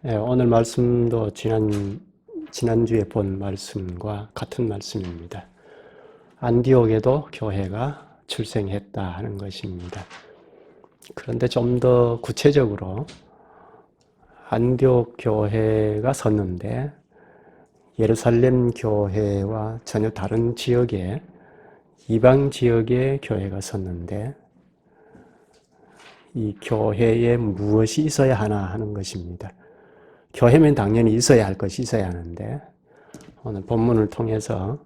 오늘 말씀도 지난주에 본 말씀과 같은 말씀입니다. 안디옥에도 교회가 출생했다 하는 것입니다. 그런데 좀 더 구체적으로 안디옥 교회가 섰는데 예루살렘 교회와 전혀 다른 지역에 이방 지역의 교회가 섰는데 이 교회에 무엇이 있어야 하나 하는 것입니다. 교회면 당연히 있어야 할 것이 있어야 하는데 오늘 본문을 통해서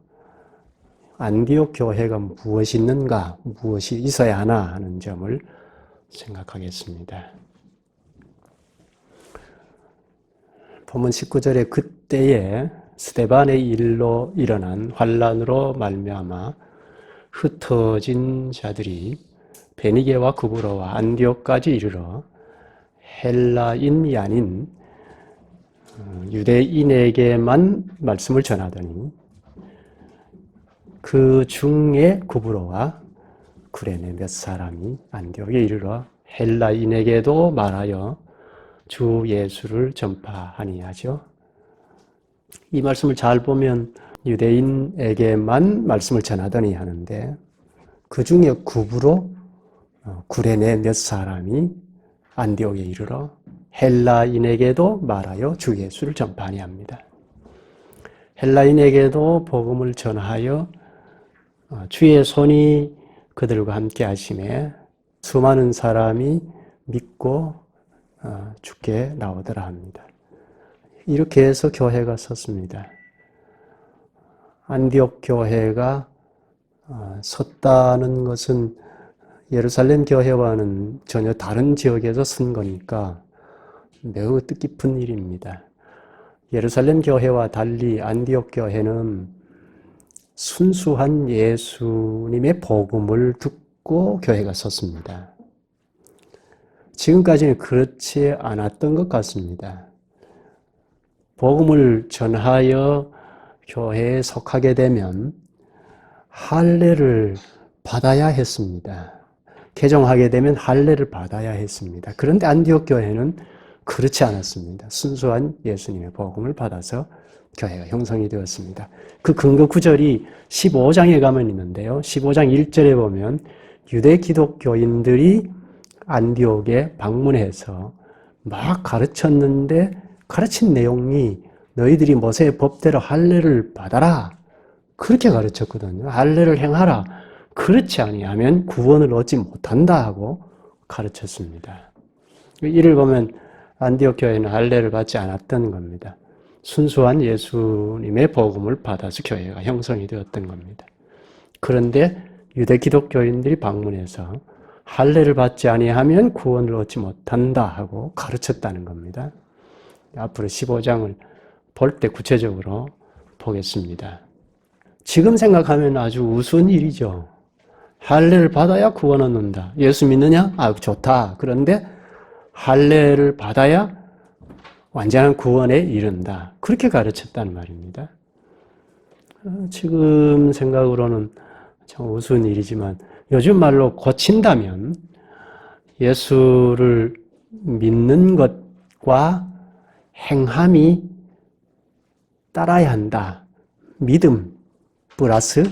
안디옥 교회가 무엇이 있는가, 무엇이 있어야 하나 하는 점을 생각하겠습니다. 본문 19절에 그때에 스데반의 일로 일어난 환란으로 말미암아 흩어진 자들이 베니게와 구브로와 안디옥까지 이르러 헬라인이 아닌 유대인에게만 말씀을 전하더니 그 중에 구브로와 구레네 몇 사람이 안디옥에 이르러 헬라인에게도 말하여 주 예수를 전파하니 하죠. 이 말씀을 잘 보면 유대인에게만 말씀을 전하더니 하는데 그 중에 구브로 구레네 몇 사람이 안디옥에 이르러 헬라인에게도 말하여 주 예수를 전파하니 합니다. 헬라인에게도 복음을 전하여 주의 손이 그들과 함께 하심에 수많은 사람이 믿고 주께 나오더라 합니다. 이렇게 해서 교회가 섰습니다. 안디옥 교회가 섰다는 것은 예루살렘 교회와는 전혀 다른 지역에서 선 거니까 매우 뜻깊은 일입니다. 예루살렘 교회와 달리 안디옥 교회는 순수한 예수님의 복음을 듣고 교회가 섰습니다. 지금까지는 그렇지 않았던 것 같습니다. 복음을 전하여 교회에 속하게 되면 할례를 받아야 했습니다. 개종하게 되면 할례를 받아야 했습니다. 그런데 안디옥 교회는 그렇지 않았습니다. 순수한 예수님의 복음을 받아서 교회가 형성이 되었습니다. 그 근거 구절이 15장에 가면 있는데요. 15장 1절에 보면 유대 기독교인들이 안디옥에 방문해서 막 가르쳤는데 가르친 내용이 너희들이 모세의 법대로 할례를 받아라. 그렇게 가르쳤거든요. 할례를 행하라. 그렇지 아니하면 구원을 얻지 못한다 하고 가르쳤습니다. 이를 보면 안디옥 교회는 할례를 받지 않았던 겁니다. 순수한 예수님의 복음을 받아서 교회가 형성이 되었던 겁니다. 그런데 유대 기독교인들이 방문해서 할례를 받지 아니하면 구원을 얻지 못한다 하고 가르쳤다는 겁니다. 앞으로 15장을 볼 때 구체적으로 보겠습니다. 지금 생각하면 아주 우스운 일이죠. 할례를 받아야 구원 얻는다. 예수 믿느냐? 좋다. 그런데 할례를 받아야 완전한 구원에 이른다. 그렇게 가르쳤단 말입니다. 지금 생각으로는 참 우스운 일이지만 요즘 말로 고친다면 예수를 믿는 것과 행함이 따라야 한다. 믿음 플러스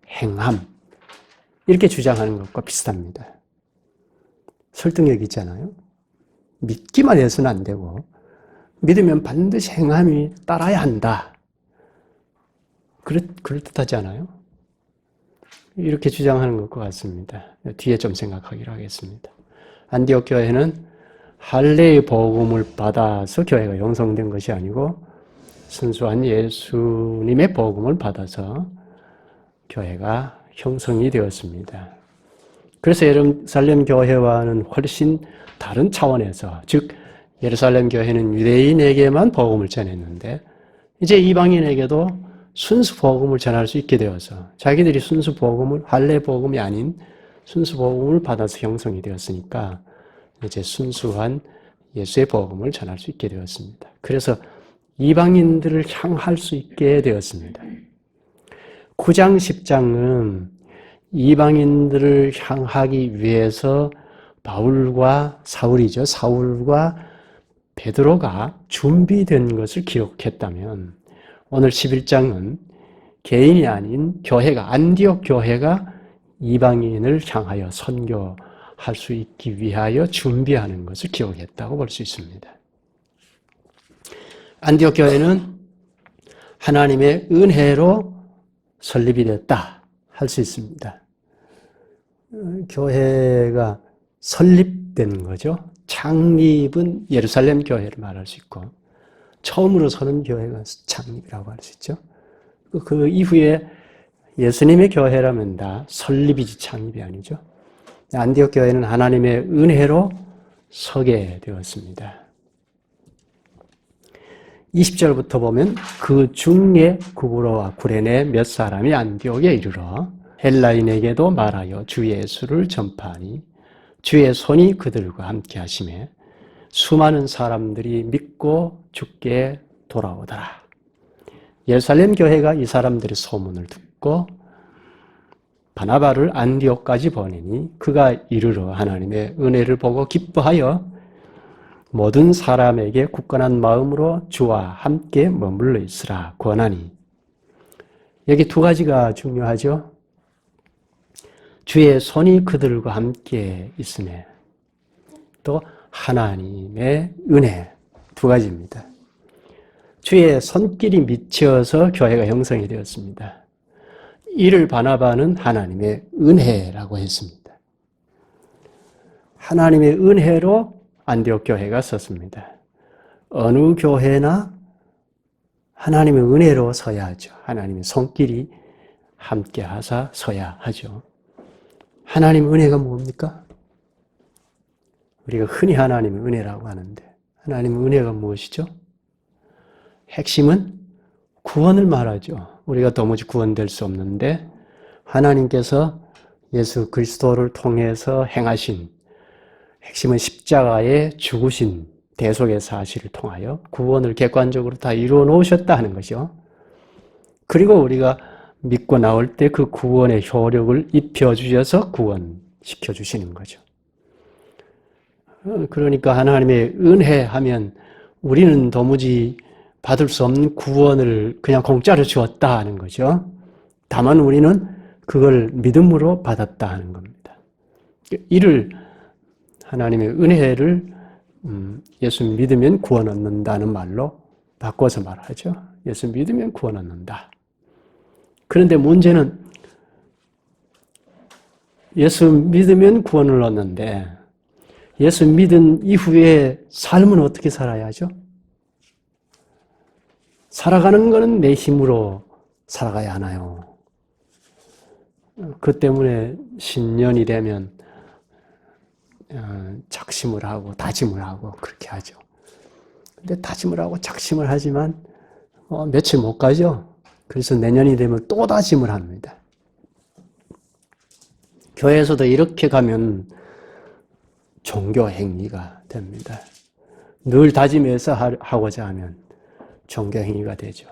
행함. 이렇게 주장하는 것과 비슷합니다. 설득력 있잖아요. 믿기만 해서는 안 되고 믿으면 반드시 행함이 따라야 한다. 그럴듯하지 않아요? 이렇게 주장하는 것과 같습니다. 뒤에 좀 생각하기로 하겠습니다. 안디옥 교회는 할례의 복음을 받아서 교회가 형성된 것이 아니고 순수한 예수님의 복음을 받아서 교회가 형성이 되었습니다. 그래서 예루살렘 교회와는 훨씬 다른 차원에서, 즉 예루살렘 교회는 유대인에게만 복음을 전했는데 이제 이방인에게도 순수 복음을 전할 수 있게 되어서 자기들이 순수 복음을, 할례 복음이 아닌 순수 복음을 받아서 형성이 되었으니까 이제 순수한 예수의 복음을 전할 수 있게 되었습니다. 그래서 이방인들을 향할 수 있게 되었습니다. 9장, 10장은 이방인들을 향하기 위해서 바울과 사울이죠. 사울과 베드로가 준비된 것을 기록했다면 오늘 11장은 개인이 아닌 교회가, 안디옥 교회가 이방인을 향하여 선교할 수 있기 위하여 준비하는 것을 기록했다고 볼 수 있습니다. 안디옥 교회는 하나님의 은혜로 설립이 됐다 할 수 있습니다. 교회가 설립된 거죠. 창립은 예루살렘 교회를 말할 수 있고 처음으로 서는 교회가 창립이라고 할 수 있죠. 그 이후에 예수님의 교회라면 다 설립이지 창립이 아니죠. 안디옥 교회는 하나님의 은혜로 서게 되었습니다. 20절부터 보면 그 중에 구브로와 구레네 몇 사람이 안디옥에 이르러 헬라인에게도 말하여 주 예수를 전파하니 주의 손이 그들과 함께 하심에 수많은 사람들이 믿고 주께 돌아오더라. 예루살렘 교회가 이 사람들의 소문을 듣고 바나바를 안디옥까지 보내니 그가 이르러 하나님의 은혜를 보고 기뻐하여 모든 사람에게 굳건한 마음으로 주와 함께 머물러 있으라 권하니. 여기 두 가지가 중요하죠. 주의 손이 그들과 함께 있으며 또 하나님의 은혜, 두 가지입니다. 주의 손길이 미쳐서 교회가 형성이 되었습니다. 이를 바나바는 하나님의 은혜라고 했습니다. 하나님의 은혜로 안디옥 교회가 섰습니다. 어느 교회나 하나님의 은혜로 서야 하죠. 하나님의 손길이 함께 하사 서야 하죠. 하나님의 은혜가 뭡니까? 우리가 흔히 하나님의 은혜라고 하는데 하나님의 은혜가 무엇이죠? 핵심은 구원을 말하죠. 우리가 도무지 구원될 수 없는데 하나님께서 예수 그리스도를 통해서 행하신, 핵심은 십자가에 죽으신 대속의 사실을 통하여 구원을 객관적으로 다 이루어 놓으셨다 하는 것이죠. 그리고 우리가 믿고 나올 때 그 구원의 효력을 입혀주셔서 구원시켜 주시는 거죠. 그러니까 하나님의 은혜하면 우리는 도무지 받을 수 없는 구원을 그냥 공짜로 주었다 하는 거죠. 다만 우리는 그걸 믿음으로 받았다 하는 겁니다. 이를 하나님의 은혜를 예수 믿으면 구원 얻는다는 말로 바꿔서 말하죠. 예수 믿으면 구원 얻는다. 그런데 문제는 예수 믿으면 구원을 얻는데 예수 믿은 이후에 삶은 어떻게 살아야 하죠? 살아가는 것은 내 힘으로 살아가야 하나요? 그 때문에 신년이 되면 작심을 하고 다짐을 하고 그렇게 하죠. 근데 다짐을 하고 작심을 하지만 며칠 못 가죠. 그래서 내년이 되면 또 다짐을 합니다. 교회에서도 이렇게 가면 종교 행위가 됩니다. 늘 다짐해서 하고자 하면 종교 행위가 되죠.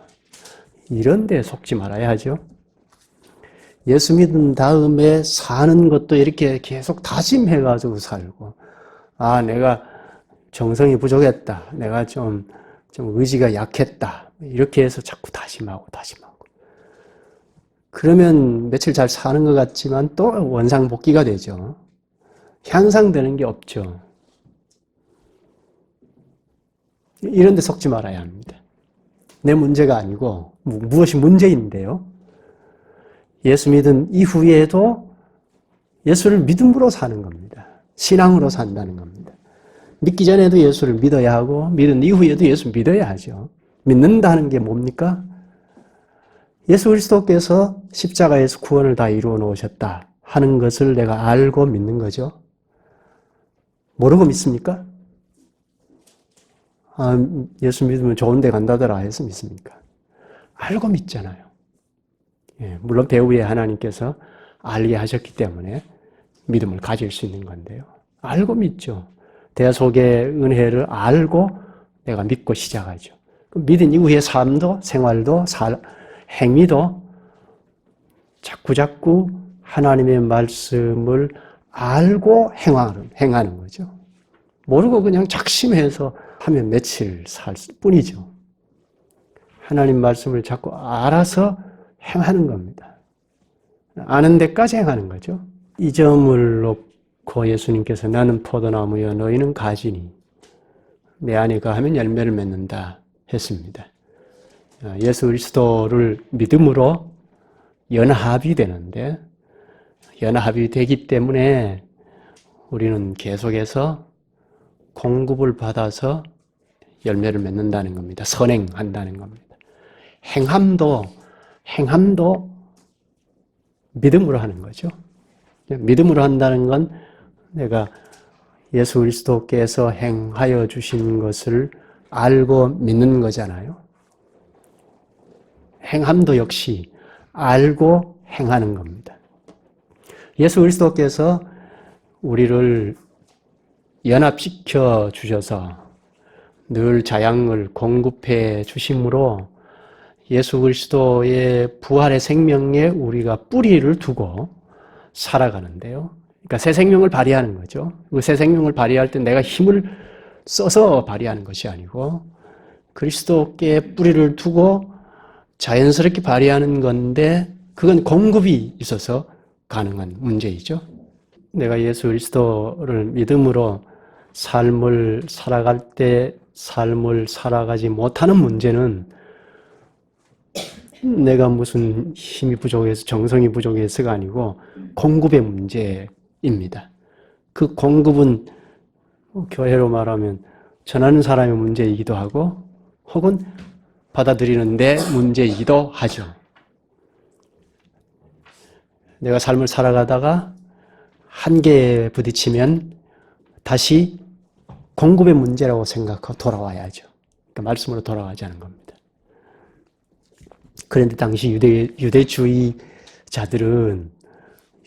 이런 데 속지 말아야 하죠. 예수 믿은 다음에 사는 것도 이렇게 계속 다짐해가지고 살고, 내가 정성이 부족했다. 내가 좀 의지가 약했다. 이렇게 해서 자꾸 다짐하고. 그러면 며칠 잘 사는 것 같지만 또 원상복귀가 되죠. 향상되는 게 없죠. 이런 데 속지 말아야 합니다. 내 문제가 아니고 무엇이 문제인데요. 예수 믿은 이후에도 예수를 믿음으로 사는 겁니다. 신앙으로 산다는 겁니다. 믿기 전에도 예수를 믿어야 하고 믿은 이후에도 예수 믿어야 하죠. 믿는다는 게 뭡니까? 예수 그리스도께서 십자가에서 구원을 다 이루어 놓으셨다 하는 것을 내가 알고 믿는 거죠. 모르고 믿습니까? 예수 믿으면 좋은 데 간다더라 해서 믿습니까? 알고 믿잖아요. 물론 배후에 하나님께서 알게 하셨기 때문에 믿음을 가질 수 있는 건데요. 알고 믿죠. 대속의 은혜를 알고 내가 믿고 시작하죠. 믿은 이후의 삶도 생활도 행위도 자꾸 하나님의 말씀을 알고 행하는 거죠. 모르고 그냥 작심해서 하면 며칠 살 뿐이죠. 하나님 말씀을 자꾸 알아서 행하는 겁니다. 아는 데까지 행하는 거죠. 이 점을 놓고 예수님께서 나는 포도나무여 너희는 가지니 내 안에 거하면 열매를 맺는다 했습니다. 예수 그리스도를 믿음으로 연합이 되는데 연합이 되기 때문에 우리는 계속해서 공급을 받아서 열매를 맺는다는 겁니다. 선행한다는 겁니다. 행함도 믿음으로 하는 거죠. 믿음으로 한다는 건 내가 예수 그리스도께서 행하여 주신 것을 알고 믿는 거잖아요. 행함도 역시 알고 행하는 겁니다. 예수 그리스도께서 우리를 연합시켜 주셔서 늘 자양을 공급해 주심으로 예수 그리스도의 부활의 생명에 우리가 뿌리를 두고 살아가는데요. 그러니까 새 생명을 발휘하는 거죠. 그 새 생명을 발휘할 때 내가 힘을 써서 발휘하는 것이 아니고 그리스도께 뿌리를 두고 자연스럽게 발휘하는 건데 그건 공급이 있어서 가능한 문제이죠. 내가 예수 그리스도를 믿음으로 삶을 살아갈 때 삶을 살아가지 못하는 문제는 내가 무슨 힘이 부족해서 정성이 부족해서가 아니고 공급의 문제입니다. 그 공급은 교회로 말하면 전하는 사람의 문제이기도 하고 혹은 받아들이는 데 문제이기도 하죠. 내가 삶을 살아가다가 한계에 부딪히면 다시 공급의 문제라고 생각하고 돌아와야죠. 그러니까 말씀으로 돌아가자는 겁니다. 그런데 당시 유대주의자들은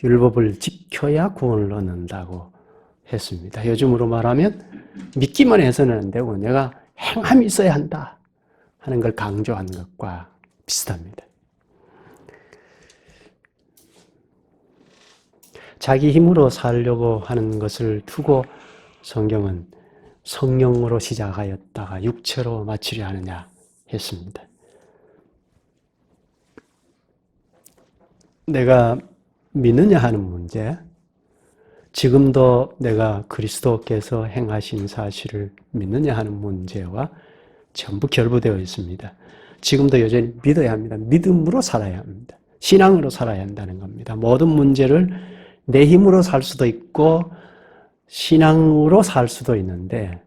율법을 지켜야 구원을 얻는다고 했습니다. 요즘으로 말하면 믿기만 해서는 안 되고 내가 행함이 있어야 한다 하는 걸 강조하는 것과 비슷합니다. 자기 힘으로 살려고 하는 것을 두고 성경은 성령으로 시작하였다가 육체로 마치려 하느냐 했습니다. 내가 믿느냐 하는 문제, 지금도 내가 그리스도께서 행하신 사실을 믿느냐 하는 문제와 전부 결부되어 있습니다. 지금도 여전히 믿어야 합니다. 믿음으로 살아야 합니다. 신앙으로 살아야 한다는 겁니다. 모든 문제를 내 힘으로 살 수도 있고 신앙으로 살 수도 있는데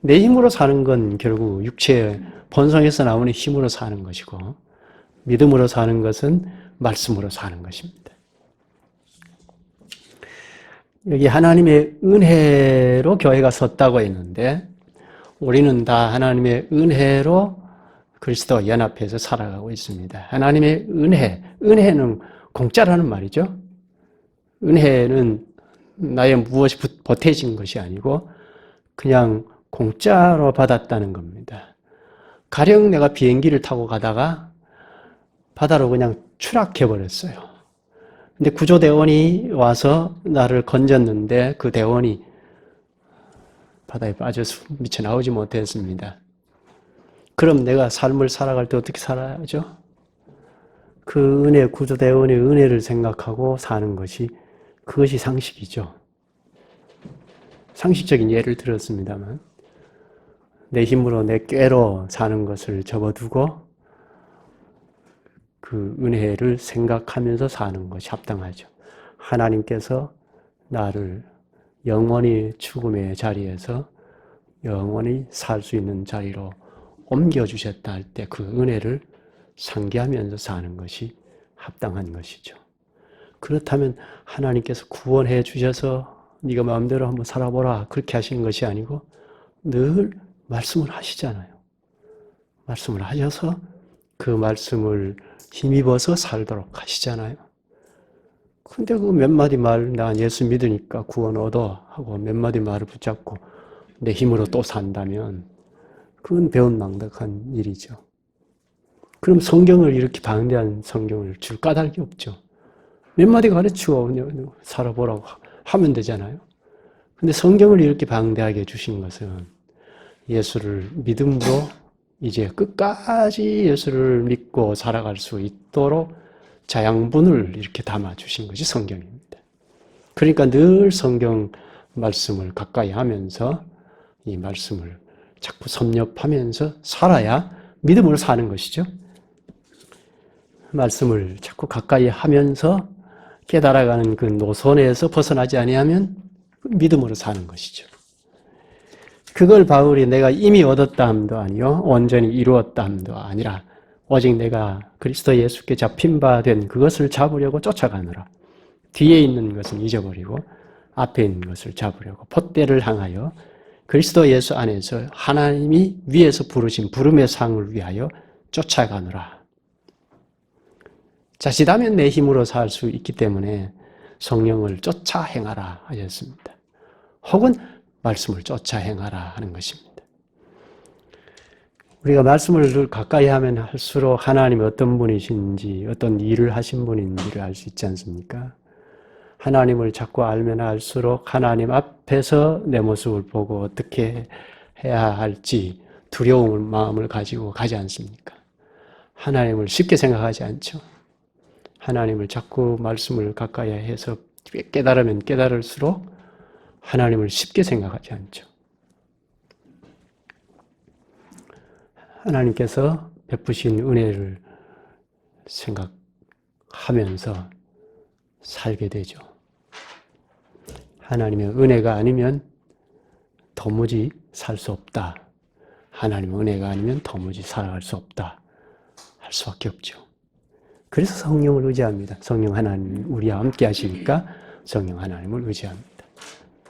내 힘으로 사는 건 결국 육체의 본성에서 나오는 힘으로 사는 것이고 믿음으로 사는 것은 말씀으로 사는 것입니다. 여기 하나님의 은혜로 교회가 섰다고 했는데 우리는 다 하나님의 은혜로 그리스도와 연합해서 살아가고 있습니다. 하나님의 은혜는 공짜라는 말이죠. 은혜는 나의 무엇이 보태진 것이 아니고 그냥 공짜로 받았다는 겁니다. 가령 내가 비행기를 타고 가다가 바다로 그냥 추락해버렸어요. 근데 구조대원이 와서 나를 건졌는데 그 대원이 바다에 빠져서 미쳐 나오지 못했습니다. 그럼 내가 삶을 살아갈 때 어떻게 살아야죠? 그 은혜, 구조대원의 은혜를 생각하고 사는 것이 그것이 상식이죠. 상식적인 예를 들었습니다만 내 힘으로 내 꾀로 사는 것을 접어두고 그 은혜를 생각하면서 사는 것이 합당하죠. 하나님께서 나를 영원히 죽음의 자리에서 영원히 살 수 있는 자리로 옮겨주셨다 할 때 그 은혜를 상기하면서 사는 것이 합당한 것이죠. 그렇다면 하나님께서 구원해 주셔서 네가 마음대로 한번 살아보라 그렇게 하시는 것이 아니고 늘 말씀을 하시잖아요. 말씀을 하셔서 그 말씀을 힘입어서 살도록 하시잖아요. 근데 그 몇 마디 말, 나 예수 믿으니까 구원 얻어 하고 몇 마디 말을 붙잡고 내 힘으로 또 산다면 그건 배은망덕한 일이죠. 그럼 성경을 이렇게 방대한 성경을 줄 까닭이 없죠. 몇 마디 가르치고 살아보라고 하면 되잖아요. 근데 성경을 이렇게 방대하게 주신 것은 예수를 믿음으로 이제 끝까지 예수를 믿고 살아갈 수 있도록 자양분을 이렇게 담아주신 것이 성경입니다. 그러니까 늘 성경 말씀을 가까이 하면서 이 말씀을 자꾸 섭렵하면서 살아야 믿음으로 사는 것이죠. 말씀을 자꾸 가까이 하면서 깨달아가는 그 노선에서 벗어나지 아니하면 믿음으로 사는 것이죠. 그걸 바울이 내가 이미 얻었다 함도 아니요 온전히 이루었다 함도 아니라 오직 내가 그리스도 예수께 잡힌 바 된 그것을 잡으려고 쫓아가느라 뒤에 있는 것은 잊어버리고 앞에 있는 것을 잡으려고 폿대를 향하여 그리스도 예수 안에서 하나님이 위에서 부르신 부름의 상을 위하여 쫓아가느라. 자칫하면 내 힘으로 살 수 있기 때문에 성령을 쫓아 행하라 하셨습니다. 혹은 말씀을 쫓아 행하라 하는 것입니다. 우리가 말씀을 가까이 하면 할수록 하나님이 어떤 분이신지 어떤 일을 하신 분인지를 알 수 있지 않습니까? 하나님을 자꾸 알면 알수록 하나님 앞에서 내 모습을 보고 어떻게 해야 할지 두려운 마음을 가지고 가지 않습니까? 하나님을 쉽게 생각하지 않죠. 하나님을 자꾸 말씀을 가까이 해서 깨달으면 깨달을수록 하나님을 쉽게 생각하지 않죠. 하나님께서 베푸신 은혜를 생각하면서 살게 되죠. 하나님의 은혜가 아니면 도무지 살 수 없다. 하나님의 은혜가 아니면 도무지 살아갈 수 없다. 할 수밖에 없죠. 그래서 성령을 의지합니다. 성령 하나님 우리와 함께 하시니까 성령 하나님을 의지합니다.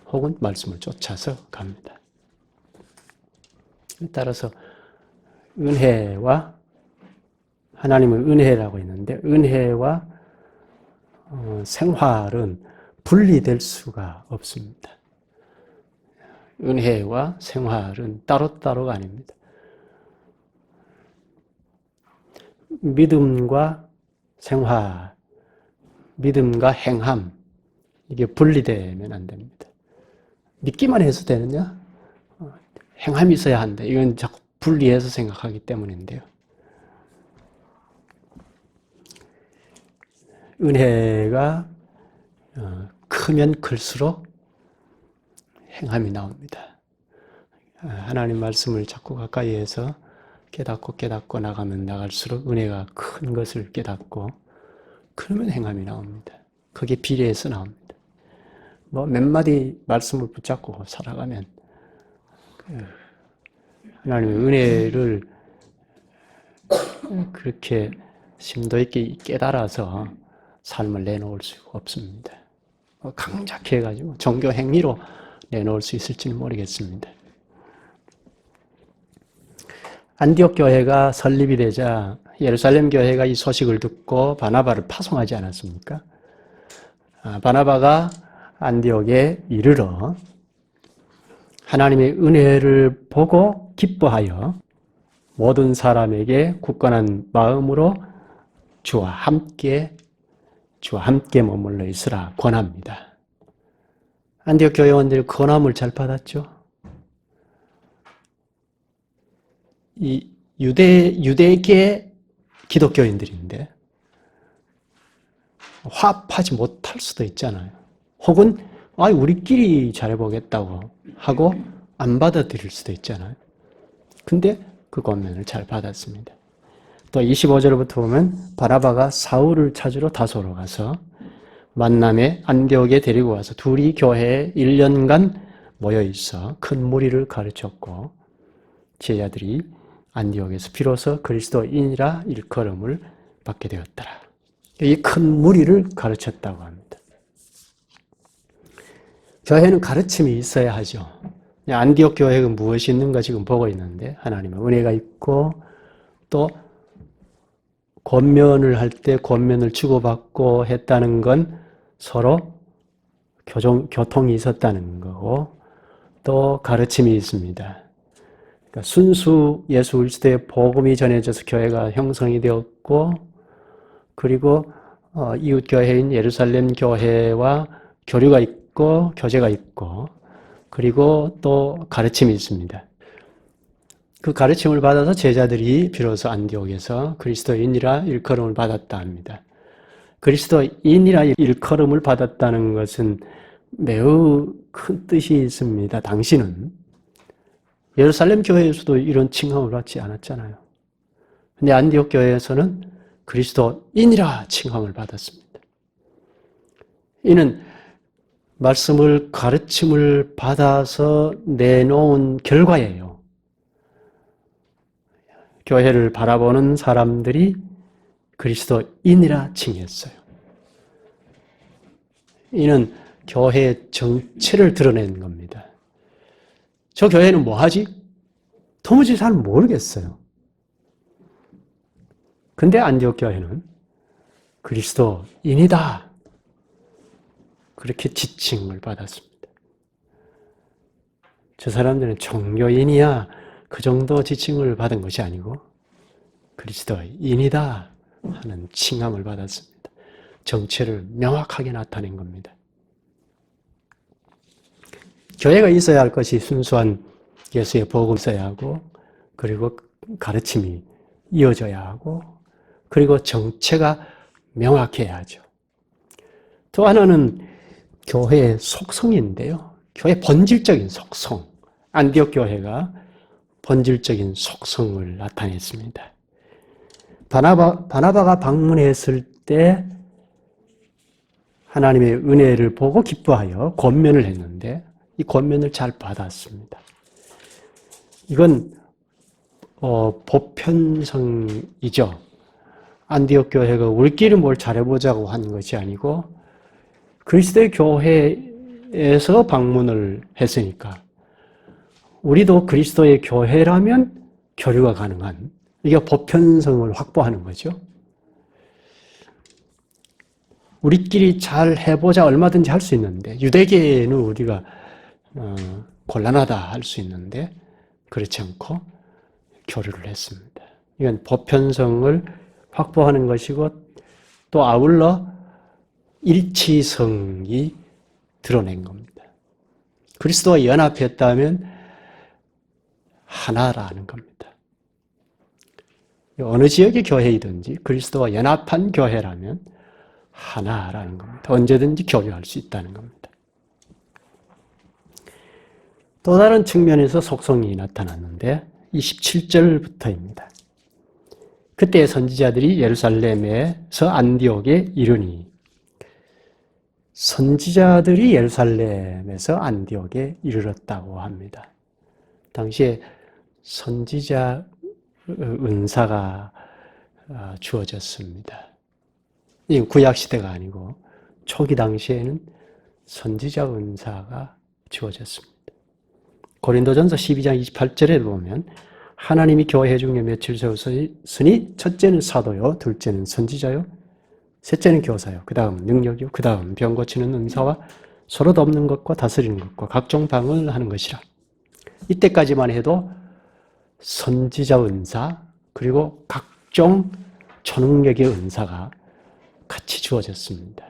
혹은 말씀을 쫓아서 갑니다. 따라서 은혜와 하나님은 은혜라고 했는데 은혜와 생활은 분리될 수가 없습니다. 은혜와 생활은 따로따로가 아닙니다. 믿음과 생활, 믿음과 행함 이게 분리되면 안 됩니다. 믿기만 해서 되느냐? 행함이 있어야 한다. 이건 자꾸 분리해서 생각하기 때문인데요. 은혜가 크면 클수록 행함이 나옵니다. 하나님 말씀을 자꾸 가까이 해서 깨닫고 나가면 나갈수록 은혜가 큰 것을 깨닫고 그러면 행함이 나옵니다. 그게 비례해서 나옵니다. 몇 마디 말씀을 붙잡고 살아가면 하나님의 은혜를 그렇게 심도 있게 깨달아서 삶을 내놓을 수가 없습니다. 강작해 해가지고 종교 행위로 내놓을 수 있을지는 모르겠습니다. 안디옥 교회가 설립이 되자 예루살렘 교회가 이 소식을 듣고 바나바를 파송하지 않았습니까? 바나바가 안디옥에 이르러 하나님의 은혜를 보고 기뻐하여 모든 사람에게 굳건한 마음으로 주와 함께 머물러 있으라 권합니다. 안디옥 교회원들이 권함을 잘 받았죠. 이 유대계 기독교인들인데 화합하지 못할 수도 있잖아요. 혹은 우리끼리 잘해보겠다고 하고 안 받아들일 수도 있잖아요. 근데 그 권면을 잘 받았습니다. 또 25절부터 보면 바나바가 사울을 찾으러 다소로 가서 만남에 안디옥에 데리고 와서 둘이 교회에 1년간 모여 있어 큰 무리를 가르쳤고 제자들이 안디옥에서 비로소 그리스도인이라 일컬음을 받게 되었더라. 이 큰 무리를 가르쳤다고 합니다. 교회는 가르침이 있어야 하죠. 안디옥 교회가 무엇이 있는가 지금 보고 있는데 하나님의 은혜가 있고 또 권면을 할 때 권면을 주고받고 했다는 건 서로 교통이 있었다는 거고 또 가르침이 있습니다. 그러니까 순수 예수 그리스도의 복음이 전해져서 교회가 형성이 되었고 그리고 이웃 교회인 예루살렘 교회와 교류가 있고 교제가 있고 그리고 또 가르침이 있습니다. 그 가르침을 받아서 제자들이 비로소 안디옥에서 그리스도인이라 일컬음을 받았다 합니다. 그리스도인이라 일컬음을 받았다는 것은 매우 큰 뜻이 있습니다. 당시는 예루살렘 교회에서도 이런 칭함을 받지 않았잖아요. 근데 안디옥 교회에서는 그리스도인이라 칭함을 받았습니다. 이는 말씀을 가르침을 받아서 내놓은 결과예요. 교회를 바라보는 사람들이 그리스도인이라 칭했어요. 이는 교회의 정체를 드러낸 겁니다. 저 교회는 뭐 하지? 도무지 잘 모르겠어요. 근데 안디옥 교회는 그리스도인이다. 그렇게 지칭을 받았습니다. 저 사람들은 종교인이야. 그 정도 지칭을 받은 것이 아니고 그리스도인이다 하는 칭함을 받았습니다. 정체를 명확하게 나타낸 겁니다. 교회가 있어야 할 것이 순수한 예수의 복음이 있어야 하고, 그리고 가르침이 이어져야 하고, 그리고 정체가 명확해야 하죠. 또 하나는 교회의 속성인데요. 교회의 본질적인 속성. 안디옥 교회가 본질적인 속성을 나타냈습니다. 바나바가 방문했을 때 하나님의 은혜를 보고 기뻐하여 권면을 했는데 이 권면을 잘 받았습니다. 이건 보편성이죠. 안디옥 교회가 우리끼리 뭘 잘해보자고 한 것이 아니고 그리스도의 교회에서 방문을 했으니까 우리도 그리스도의 교회라면 교류가 가능한, 이게 보편성을 확보하는 거죠. 우리끼리 잘 해보자 얼마든지 할 수 있는데, 유대계는 우리가 곤란하다 할 수 있는데 그렇지 않고 교류를 했습니다. 이건 보편성을 확보하는 것이고 또 아울러 일치성이 드러낸 겁니다. 그리스도와 연합했다면 하나라는 겁니다. 어느 지역의 교회이든지 그리스도와 연합한 교회라면 하나라는 겁니다. 언제든지 교류할 수 있다는 겁니다. 또 다른 측면에서 속성이 나타났는데 27절부터입니다. 그때 선지자들이 예루살렘에서 안디옥에 이르니, 선지자들이 예루살렘에서 안디옥에 이르렀다고 합니다. 당시에 선지자 은사가 주어졌습니다. 이 구약시대가 아니고 초기 당시에는 선지자 은사가 주어졌습니다. 고린도전서 12장 28절에 보면 하나님이 교회 중에 몇을 세우셨으니 첫째는 사도요, 둘째는 선지자요, 셋째는 교사요, 그 다음 능력이요, 그 다음 병 고치는 은사와 서로 돕는 것과 다스리는 것과 각종 방언을 하는 것이라. 이때까지만 해도 선지자 은사 그리고 각종 초능력의 은사가 같이 주어졌습니다.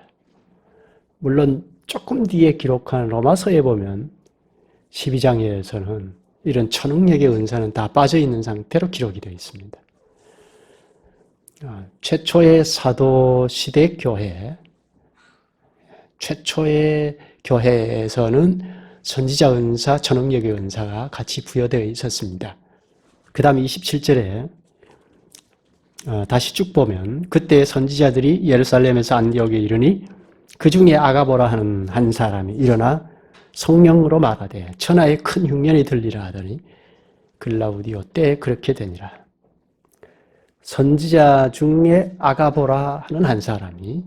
물론 조금 뒤에 기록한 로마서에 보면 12장에서는 이런 초능력의 은사는 다 빠져있는 상태로 기록이 되어 있습니다. 최초의 사도시대 교회, 최초의 교회에서는 선지자 은사, 초능력의 은사가 같이 부여되어 있었습니다. 그 다음 27절에 다시 쭉 보면 그때 선지자들이 예루살렘에서 안디옥에 이르니 그 중에 아가보라 하는 한 사람이 일어나 성령으로 말하되 천하에 큰 흉년이 들리라 하더니 글라우디오 때에 그렇게 되니라. 선지자 중에 아가보라 하는 한 사람이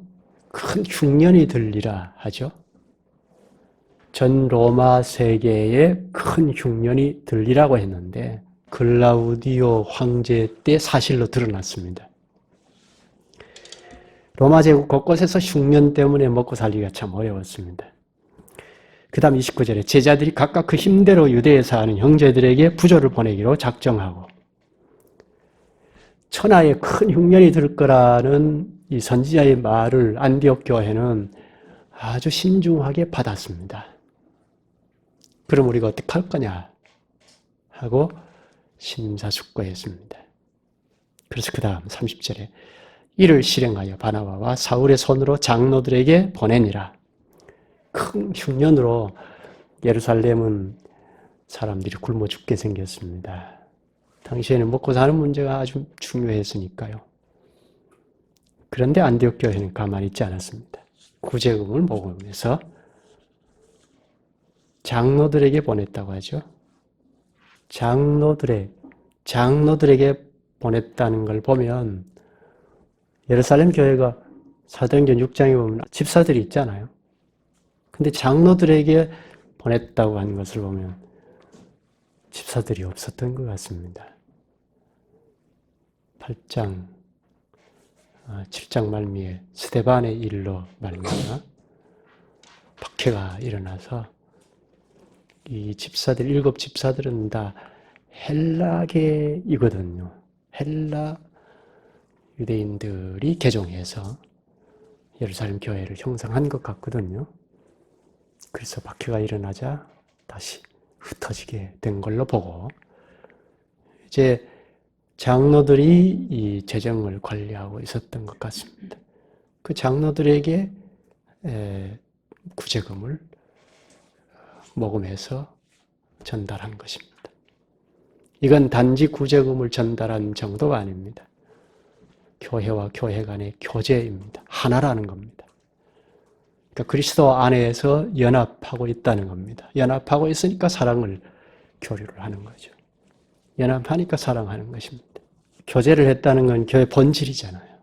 큰 흉년이 들리라 하죠. 전 로마 세계에 큰 흉년이 들리라고 했는데 글라우디오 황제 때 사실로 드러났습니다. 로마 제국 곳곳에서 흉년 때문에 먹고 살기가 참 어려웠습니다. 그 다음 29절에 제자들이 각각 그 힘대로 유대에 사는 형제들에게 부조를 보내기로 작정하고, 천하에 큰 흉년이 들 거라는 이 선지자의 말을 안디옥 교회는 아주 신중하게 받았습니다. 그럼 우리가 어떻게 할 거냐 하고 심사숙고했습니다. 그래서 그 다음 30절에 이를 실행하여 바나바와 사울의 손으로 장로들에게 보내니라. 큰 흉년으로 예루살렘은 사람들이 굶어 죽게 생겼습니다. 당시에는 먹고 사는 문제가 아주 중요했으니까요. 그런데 안디옥 교회는 가만히 있지 않았습니다. 구제금을 모금해서 장로들에게 보냈다고 하죠. 장로들에게 보냈다는 걸 보면 예루살렘 교회가 사도행전 6장에 보면 집사들이 있잖아요. 근데 장로들에게 보냈다고 하는 것을 보면 집사들이 없었던 것 같습니다. 8장, 7장 말미에 스데반의 일로 말미암아 박해가 일어나서 이 집사들, 7 집사들은 다 헬라계이거든요. 헬라 유대인들이 개종해서 예루살렘 교회를 형성한 것 같거든요. 그래서 박해가 일어나자 다시 흩어지게 된 걸로 보고, 이제 장로들이 이 재정을 관리하고 있었던 것 같습니다. 그 장로들에게 구제금을 모금해서 전달한 것입니다. 이건 단지 구제금을 전달한 정도가 아닙니다. 교회와 교회 간의 교제입니다. 하나라는 겁니다. 그러니까 그리스도 안에서 연합하고 있다는 겁니다. 연합하고 있으니까 사랑을 교류를 하는 거죠. 연합하니까 사랑하는 것입니다. 교제를 했다는 건 교회 본질이잖아요.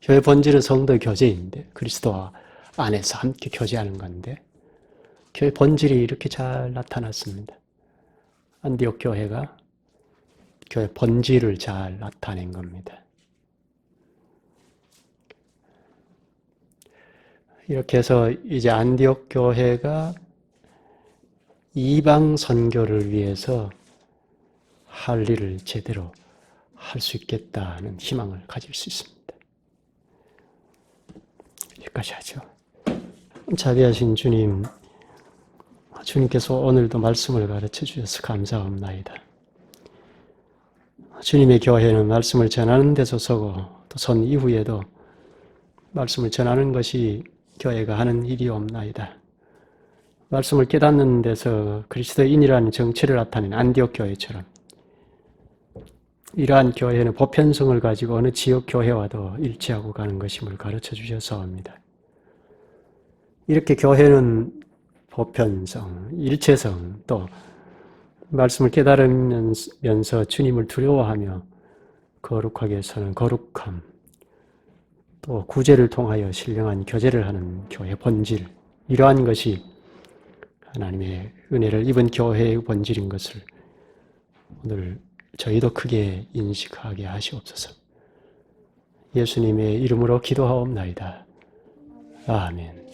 교회 본질은 성도 교제인데, 그리스도 안에서 함께 교제하는 건데, 교회 본질이 이렇게 잘 나타났습니다. 안디옥 교회가 교회 본질을 잘 나타낸 겁니다. 이렇게 해서 이제 안디옥 교회가 이방 선교를 위해서 할 일을 제대로 할 수 있겠다는 희망을 가질 수 있습니다. 여기까지 하죠. 자비하신 주님, 주님께서 오늘도 말씀을 가르쳐 주셔서 감사합니다. 주님의 교회는 말씀을 전하는 데서 서고 또 선 이후에도 말씀을 전하는 것이 교회가 하는 일이옵나이다. 말씀을 깨닫는 데서 그리스도인이라는 정체를 나타낸 안디옥 교회처럼 이러한 교회는 보편성을 가지고 어느 지역 교회와도 일치하고 가는 것임을 가르쳐 주셔서옵니다. 이렇게 교회는 보편성, 일체성, 또 말씀을 깨달으면서 주님을 두려워하며 거룩하게 사는 거룩함, 또 구제를 통하여 신령한 교제를 하는 교회 본질, 이러한 것이 하나님의 은혜를 입은 교회의 본질인 것을 오늘 저희도 크게 인식하게 하시옵소서. 예수님의 이름으로 기도하옵나이다. 아멘.